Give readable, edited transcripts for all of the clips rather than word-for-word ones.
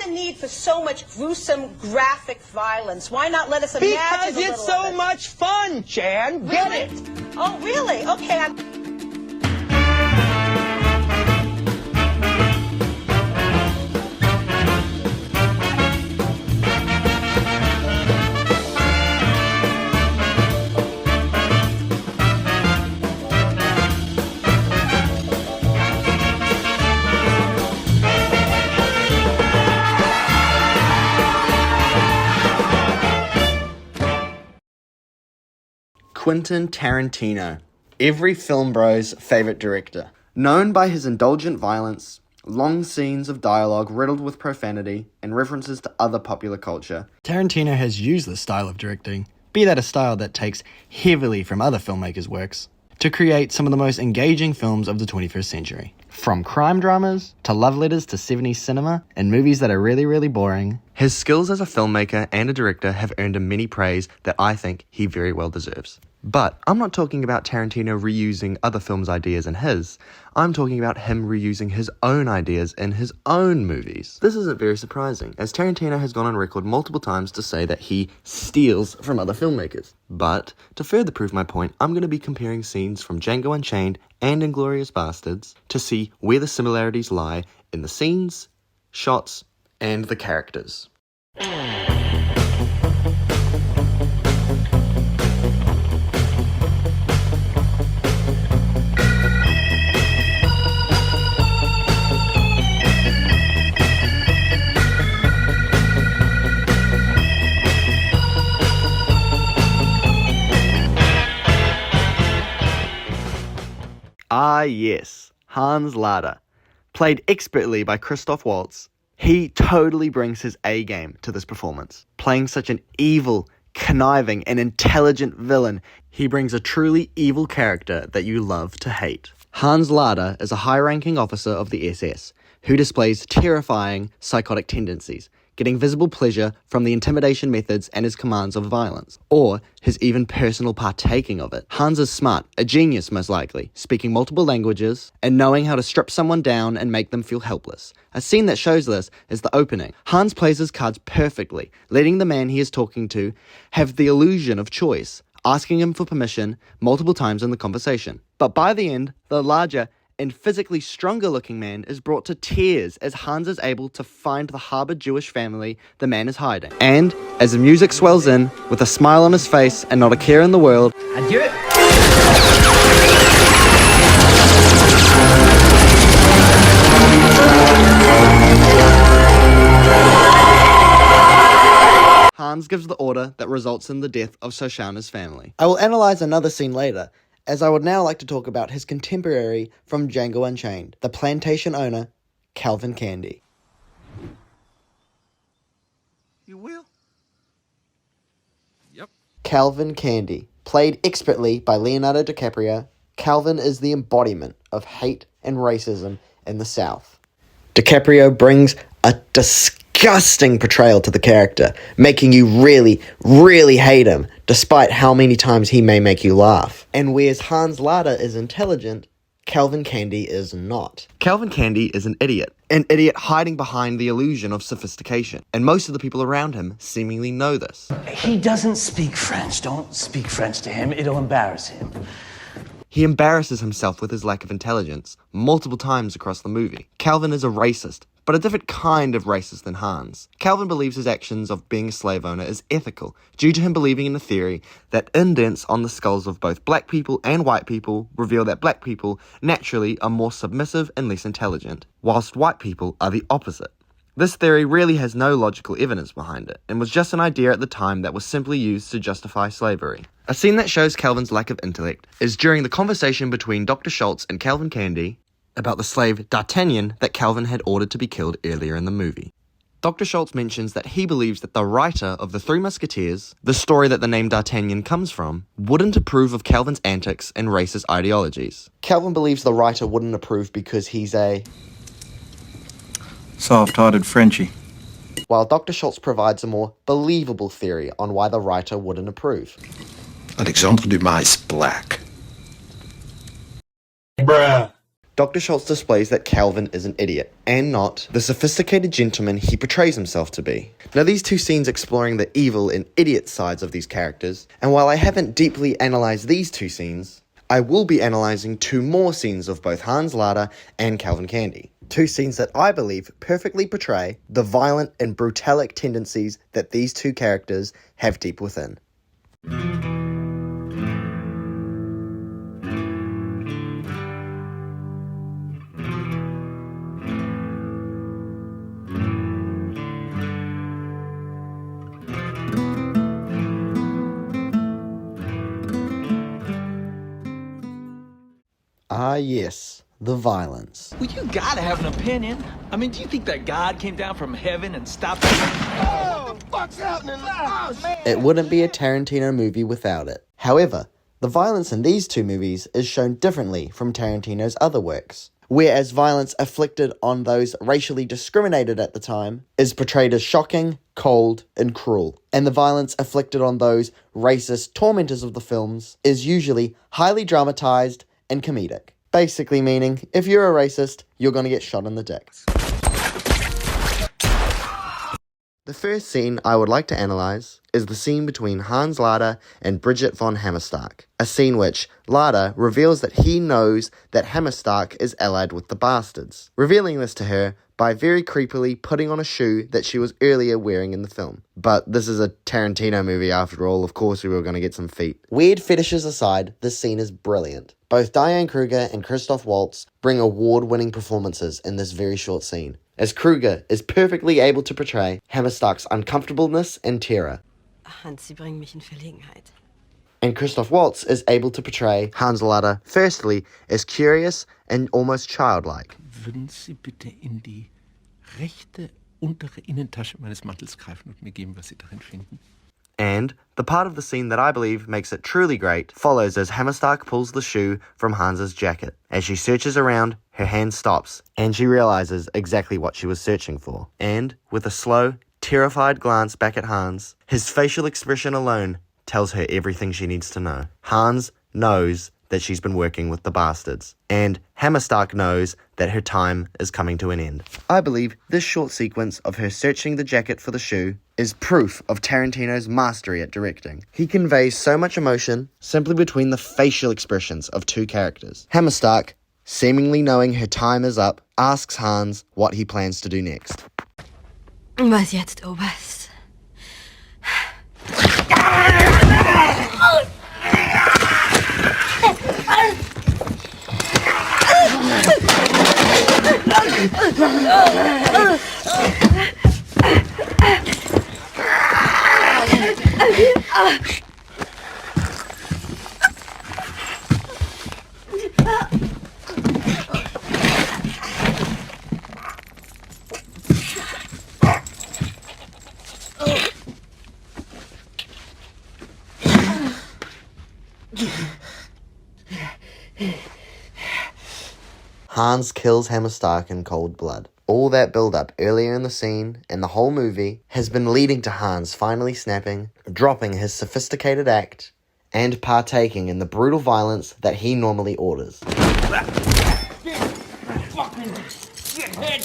the need for so much gruesome, graphic violence? Why not let us imagine Because a little it's so of it? much fun, Jan. Get Really? it? Oh, really? Okay. Quentin Tarantino, every film bro's favourite director. Known by his indulgent violence, long scenes of dialogue riddled with profanity, and references to other popular culture, Tarantino has used this style of directing, be that a style that takes heavily from other filmmakers' works, to create some of the most engaging films of the 21st century. From crime dramas, to love letters to 70s cinema, and movies that are really, really boring, his skills as a filmmaker and a director have earned him many praise that I think he very well deserves. But I'm not talking about Tarantino reusing other films' ideas in his. I'm talking about him reusing his own ideas in his own movies. This isn't very surprising, as Tarantino has gone on record multiple times to say that he steals from other filmmakers. But, to further prove my point, I'm going to be comparing scenes from Django Unchained and Inglourious Basterds to see where the similarities lie in the scenes, shots, and the characters. Ah yes, Hans Lada. Played expertly by Christoph Waltz, he totally brings his A-game to this performance. Playing such an evil, conniving, and intelligent villain, he brings a truly evil character that you love to hate. Hans Lada is a high-ranking officer of the SS, who displays terrifying psychotic tendencies, getting visible pleasure from the intimidation methods and his commands of violence, or his even personal partaking of it. Hans is smart, a genius most likely, speaking multiple languages, and knowing how to strip someone down and make them feel helpless. A scene that shows this is the opening. Hans plays his cards perfectly, letting the man he is talking to have the illusion of choice, asking him for permission multiple times in the conversation. But by the end, the larger and physically stronger looking man is brought to tears as Hans is able to find the harbored Jewish family the man is hiding. And as the music swells in, with a smile on his face and not a care in the world, Adieu. Hans gives the order that results in the death of Shoshana's family. I will analyze another scene later, as I would now like to talk about his contemporary from Django Unchained, the plantation owner, Calvin Candy. You will? Yep. Calvin Candy. Played expertly by Leonardo DiCaprio, Calvin is the embodiment of hate and racism in the South. DiCaprio brings a disgusting portrayal to the character, making you really, really hate him, despite how many times he may make you laugh. And whereas Hans Lada is intelligent, Calvin Candy is not. Calvin Candy is an idiot hiding behind the illusion of sophistication, and most of the people around him seemingly know this. He doesn't speak French. Don't speak French to him. It'll embarrass him. He embarrasses himself with his lack of intelligence multiple times across the movie. Calvin is a racist, but a different kind of racist than Hans. Calvin believes his actions of being a slave owner is ethical, due to him believing in the theory that indents on the skulls of both black people and white people reveal that black people naturally are more submissive and less intelligent, whilst white people are the opposite. This theory really has no logical evidence behind it, and was just an idea at the time that was simply used to justify slavery. A scene that shows Calvin's lack of intellect is during the conversation between Dr. Schultz and Calvin Candy about the slave D'Artagnan that Calvin had ordered to be killed earlier in the movie. Dr. Schultz mentions that he believes that the writer of The Three Musketeers, the story that the name D'Artagnan comes from, wouldn't approve of Calvin's antics and racist ideologies. Calvin believes the writer wouldn't approve because he's a soft-hearted Frenchie. While Dr. Schultz provides a more believable theory on why the writer wouldn't approve. Alexandre Dumas is black. Bruh. Dr. Schultz displays that Calvin is an idiot, and not the sophisticated gentleman he portrays himself to be. Now, these two scenes exploring the evil and idiot sides of these characters, and while I haven't deeply analysed these two scenes, I will be analysing two more scenes of both Hans Lada and Calvin Candy. Two scenes that I believe perfectly portray the violent and brutalic tendencies that these two characters have deep within. Ah yes, the violence. Well, you gotta have an opinion. I mean, do you think that God came down from heaven and stopped Oh, what the fuck's happening? Oh, man. It wouldn't be a Tarantino movie without it. However, the violence in these two movies is shown differently from Tarantino's other works. Whereas violence inflicted on those racially discriminated at the time is portrayed as shocking, cold, and cruel. And the violence inflicted on those racist tormentors of the films is usually highly dramatized and comedic. Basically meaning, if you're a racist, you're gonna get shot in the dick. The first scene I would like to analyse is the scene between Hans Lada and Bridget von Hammerstock, a scene which Lada reveals that he knows that Hammerstock is allied with the bastards, revealing this to her by very creepily putting on a shoe that she was earlier wearing in the film. But this is a Tarantino movie after all, of course we were going to get some feet. Weird fetishes aside, this scene is brilliant. Both Diane Kruger and Christoph Waltz bring award-winning performances in this very short scene, as Kruger is perfectly able to portray Hammerstock's uncomfortableness and terror. Hans, Sie bringen mich in Verlegenheit. And Christoph Waltz is able to portray Hans Lada, firstly, as curious and almost childlike. Würden Sie bitte in die rechte untere Innentasche meines Mantels greifen und mir geben, was Sie darin finden? And the part of the scene that I believe makes it truly great follows as Hammerstock pulls the shoe from Hans's jacket. As she searches around, her hand stops, and she realizes exactly what she was searching for. And, with a slow, terrified glance back at Hans, his facial expression alone tells her everything she needs to know. Hans knows that she's been working with the bastards, and Hammerstock knows that her time is coming to an end. I believe this short sequence of her searching the jacket for the shoe is proof of Tarantino's mastery at directing. He conveys so much emotion simply between the facial expressions of two characters. Hammerstock, seemingly knowing her time is up, asks Hans what he plans to do next. Was jetzt, Oberst? Hans kills Hammerstock in cold blood. All that build-up earlier in the scene and the whole movie has been leading to Hans finally snapping, dropping his sophisticated act, and partaking in the brutal violence that he normally orders.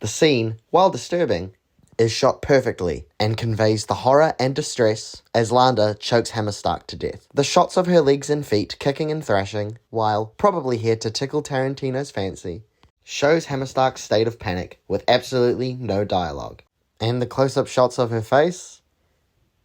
The scene, while disturbing, is shot perfectly and conveys the horror and distress as Landa chokes Hammerstock to death. The shots of her legs and feet kicking and thrashing, while probably here to tickle Tarantino's fancy, shows Hammerstock's state of panic with absolutely no dialogue. And the close-up shots of her face?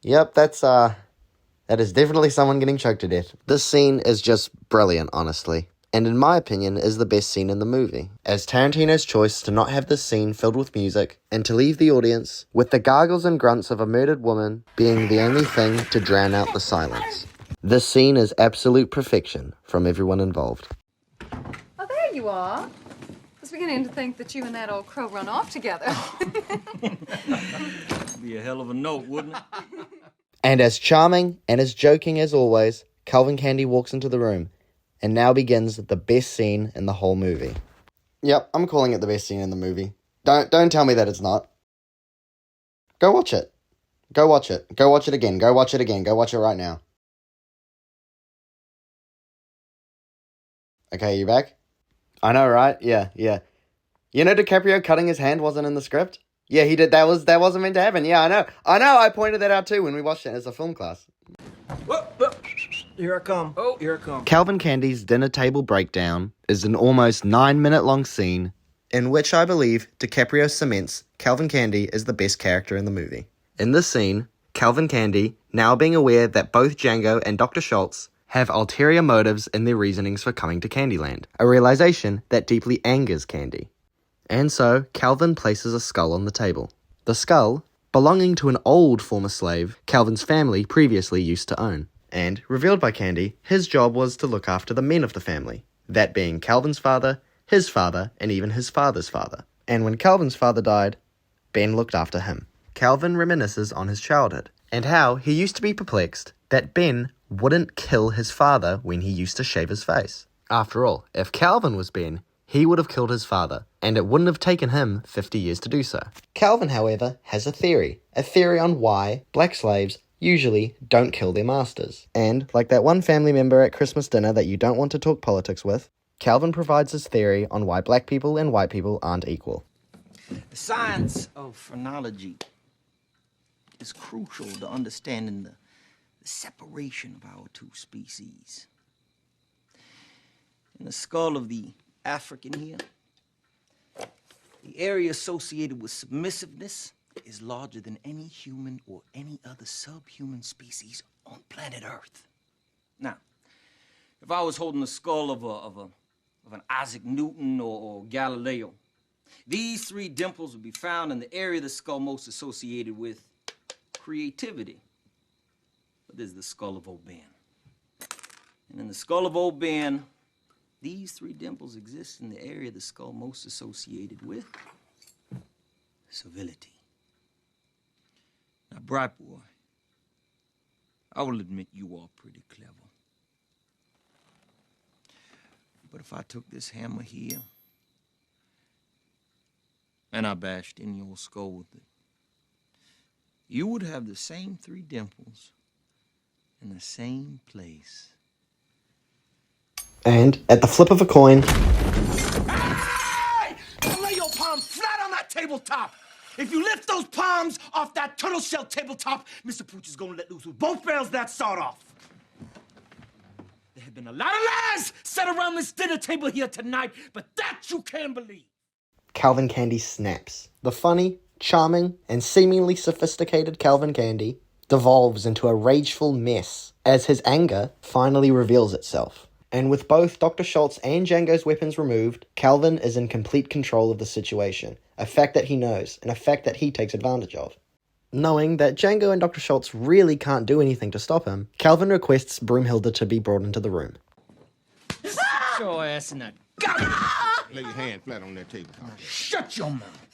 Yep, that is definitely someone getting choked to death. This scene is just brilliant, honestly, and in my opinion is the best scene in the movie, as Tarantino's choice to not have this scene filled with music and to leave the audience with the gargles and grunts of a murdered woman being the only thing to drown out the silence. This scene is absolute perfection from everyone involved. Oh, there you are. I was beginning to think that you and that old crow run off together. Be a hell of a note, wouldn't it? And as charming and as joking as always, Calvin Candy walks into the room, and now begins the best scene in the whole movie. Yep, I'm calling it the best scene in the movie. Don't tell me that it's not. Go watch it. Go watch it. Go watch it again. Go watch it again. Go watch it right now. Okay, you back? I know, right? Yeah. You know DiCaprio cutting his hand wasn't in the script? Yeah, he did. That wasn't meant to happen. Yeah, I know. I pointed that out too when we watched it as a film class. Whoa. Here I come. Oh, here I come. Calvin Candy's dinner table breakdown is an almost 9-minute long scene in which I believe DiCaprio cements Calvin Candy is the best character in the movie. In this scene, Calvin Candy, now being aware that both Django and Dr. Schultz have ulterior motives in their reasonings for coming to Candyland, a realization that deeply angers Candy. And so, Calvin places a skull on the table. The skull, belonging to an old former slave Calvin's family previously used to own. And, revealed by Candy, his job was to look after the men of the family, that being Calvin's father, his father, and even his father's father. And when Calvin's father died, Ben looked after him. Calvin reminisces on his childhood, and how he used to be perplexed that Ben wouldn't kill his father when he used to shave his face. After all, if Calvin was Ben, he would have killed his father, and it wouldn't have taken him 50 years to do so. Calvin, however, has a theory on why black slaves usually don't kill their masters. And, like that one family member at Christmas dinner that you don't want to talk politics with, Calvin provides his theory on why black people and white people aren't equal. The science of phrenology is crucial to understanding the separation of our two species. In the skull of the African here, the area associated with submissiveness is larger than any human or any other subhuman species on planet Earth. Now, if I was holding the skull of an Isaac Newton or Galileo, these three dimples would be found in the area of the skull most associated with creativity. But this is the skull of old Ben. And in the skull of old Ben, these three dimples exist in the area of the skull most associated with civility. Now, Bright Boy, I will admit you are pretty clever. But if I took this hammer here and I bashed in your skull with it, you would have the same three dimples in the same place. And, at the flip of a coin, Hey! Lay your palms flat on that tabletop! If you lift those palms off that turtle shell tabletop, Mr. Pooch is gonna let loose with both barrels of that sawed off. There have been a lot of lies said around this dinner table here tonight, but that you can't believe. Calvin Candy snaps. The funny, charming, and seemingly sophisticated Calvin Candy devolves into a rageful mess as his anger finally reveals itself. And with both Dr. Schultz and Django's weapons removed, Calvin is in complete control of the situation, a fact that he knows, and a fact that he takes advantage of. Knowing that Django and Dr. Schultz really can't do anything to stop him, Calvin requests Broomhilda to be brought into the room. Your ass in that Lay your hand flat on that table. Shut your mouth.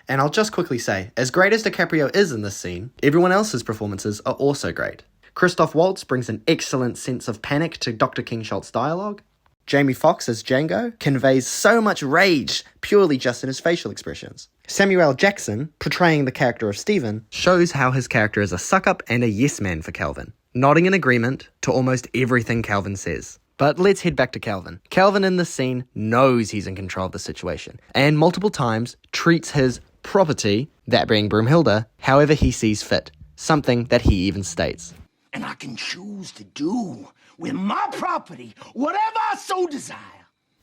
And I'll just quickly say, as great as DiCaprio is in this scene, everyone else's performances are also great. Christoph Waltz brings an excellent sense of panic to Dr. King Schultz's dialogue. Jamie Foxx as Django conveys so much rage purely just in his facial expressions. Samuel L. Jackson, portraying the character of Stephen, shows how his character is a suck-up and a yes-man for Calvin, nodding in agreement to almost everything Calvin says. But let's head back to Calvin. Calvin in this scene knows he's in control of the situation, and multiple times treats his property, that being Broomhilda, however he sees fit, something that he even states. And I can choose to do with my property whatever I so desire.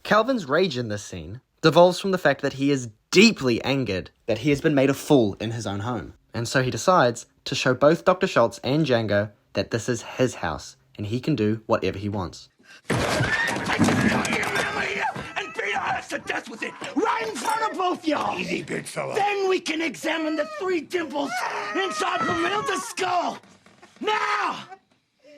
Calvin's rage in this scene devolves from the fact that he is deeply angered that he has been made a fool in his own home. And so he decides to show both Dr. Schultz and Django that this is his house, and he can do whatever he wants. Take this goddamn hammer here and beat our ass to death with it, right in front of both y'all. Easy, big fella. Then we can examine the three dimples inside Broomhilda's skull. Now!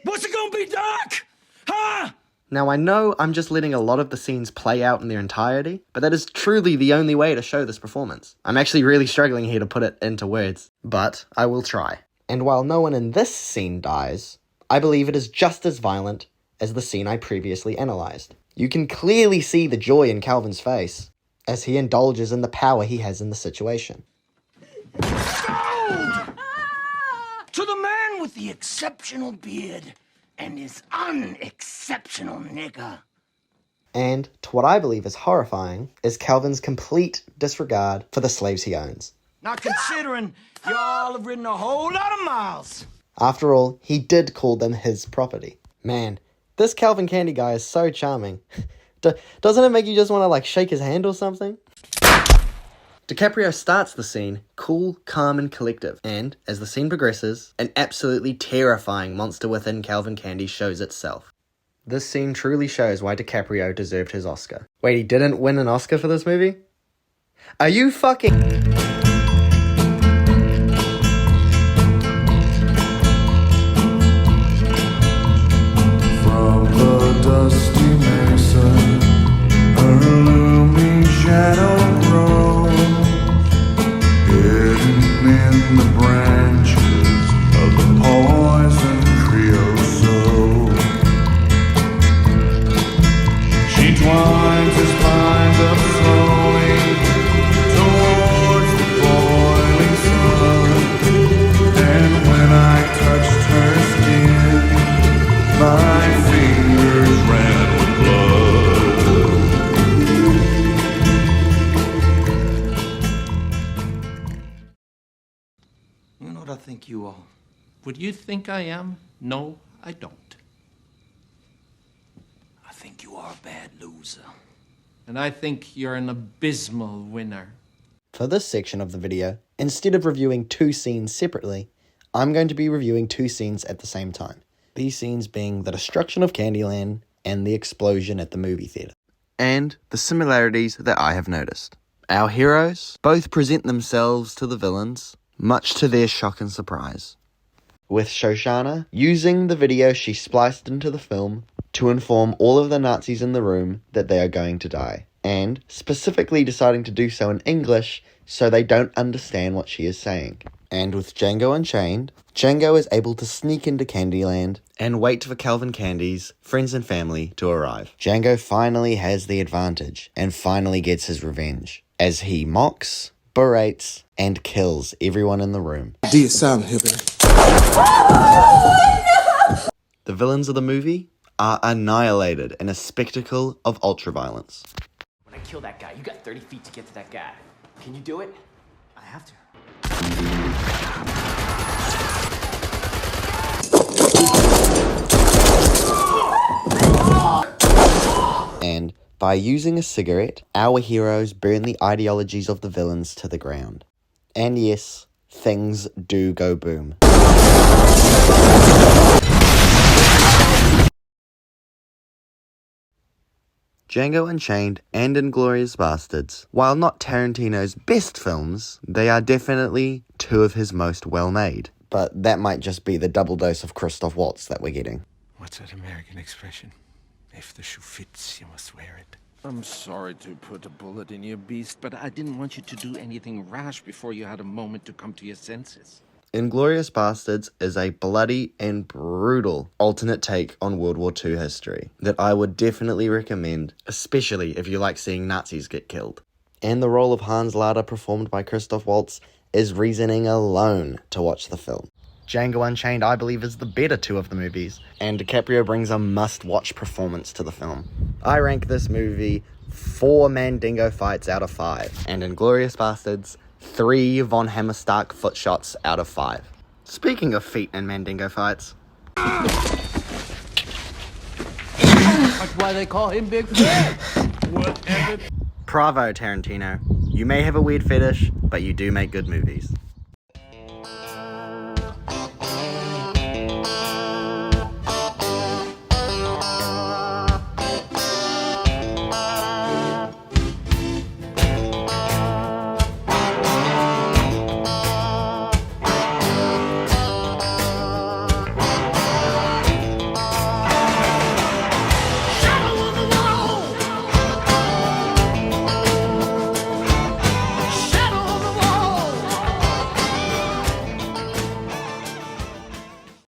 What's it gonna be, Doc? Huh? Now I know I'm just letting a lot of the scenes play out in their entirety, but that is truly the only way to show this performance. I'm actually really struggling here to put it into words, but I will try. And while no one in this scene dies, I believe it is just as violent as the scene I previously analysed. You can clearly see the joy in Calvin's face as he indulges in the power he has in the situation. Sold! To the man with the exceptional beard and his unexceptional nigger. And, to what I believe is horrifying, is Calvin's complete disregard for the slaves he owns. Not considering y'all have ridden a whole lot of miles. After all, he did call them his property. Man, this Calvin Candy guy is so charming. Doesn't it make you just want to, shake his hand or something? DiCaprio starts the scene cool, calm, and collective, and, as the scene progresses, an absolutely terrifying monster within Calvin Candy shows itself. This scene truly shows why DiCaprio deserved his Oscar. Wait, he didn't win an Oscar for this movie? Are you fucking... From the dusty mesa, her looming shadow grows, hidden in the branches of the poison creosote. She twines his mind up slowly towards the boiling sun, and when I touched her skin, my fingers ran with blood. You know what I think you are? Would you think I am? No, I don't. I think you are a bad loser. And I think you're an abysmal winner. For this section of the video, instead of reviewing two scenes separately, I'm going to be reviewing two scenes at the same time. These scenes being the destruction of Candyland and the explosion at the movie theater. And the similarities that I have noticed. Our heroes both present themselves to the villains, much to their shock and surprise. With Shoshana using the video she spliced into the film to inform all of the Nazis in the room that they are going to die, and specifically deciding to do so in English so they don't understand what she is saying. And with Django Unchained, Django is able to sneak into Candyland and wait for Calvin Candy's friends and family to arrive. Django finally has the advantage and finally gets his revenge, as he mocks, berates, and kills everyone in the room. D is silent here, baby. The villains of the movie are annihilated in a spectacle of ultraviolence. When I kill that guy, you got 30 feet to get to that guy. Can you do it? I have to. And by using a cigarette, our heroes burn the ideologies of the villains to the ground. And yes, things do go boom. Django Unchained and Inglourious Basterds, while not Tarantino's best films, they are definitely two of his most well-made. But that might just be the double dose of Christoph Waltz that we're getting. What's that American expression? If the shoe fits, you must wear it. I'm sorry to put a bullet in your beast, but I didn't want you to do anything rash before you had a moment to come to your senses. Inglourious Basterds is a bloody and brutal alternate take on World War II history that I would definitely recommend, especially if you like seeing Nazis get killed. And the role of Hans Lada performed by Christoph Waltz is reasoning alone to watch the film. Django Unchained, I believe, is the better two of the movies, and DiCaprio brings a must-watch performance to the film. I rank this movie 4 Mandingo fights out of 5, and Inglourious Basterds 3 Von Hammerstock foot shots out of 5. Speaking of feet and Mandingo fights, That's why they call him Big Fred. bravo Tarantino. You may have a weird fetish, but you do make good movies.